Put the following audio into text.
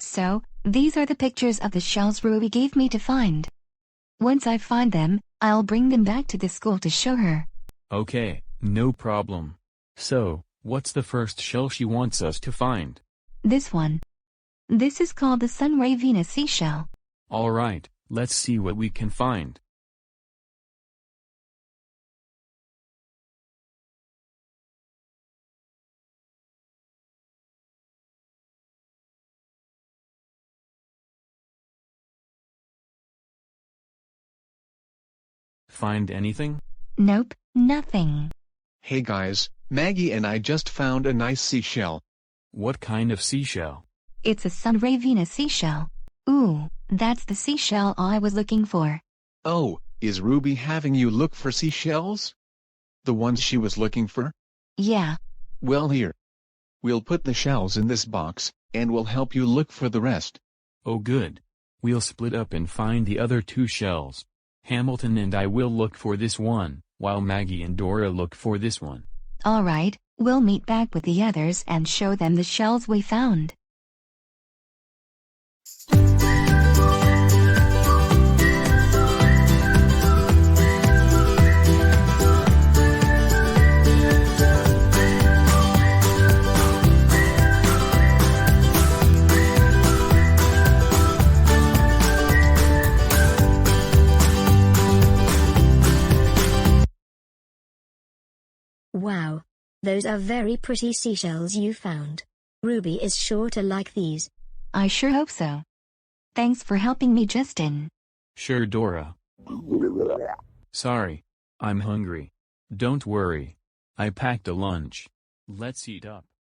So, these are the pictures of the shells Ruby gave me to find. Once I find them, I'll bring them back to the school to show her. Okay, no problem. So, what's the first shell she wants us to find? This one. This is called the Sunray Venus seashell. Alright, let's see what we can find. Find anything? Nope, nothing. Hey guys, Maggie and I just found a nice seashell. What kind of seashell? It's a Sunray Venus seashell. Ooh, that's the seashell I was looking for. Oh, is Ruby having you look for seashells? The ones she was looking for? Yeah. Well, here. We'll put the shells in this box, and we'll help you look for the rest. Oh good. We'll split up and find the other two shells. Hamilton and I will look for this one, while Maggie and Dora look for this one. Alright, we'll meet back with the others and show them the shells we found. Wow. Those are very pretty seashells you found. Ruby is sure to like these. I sure hope so. Thanks for helping me, Justin. Sure, Dora. Sorry. I'm hungry. Don't worry. I packed a lunch. Let's eat up.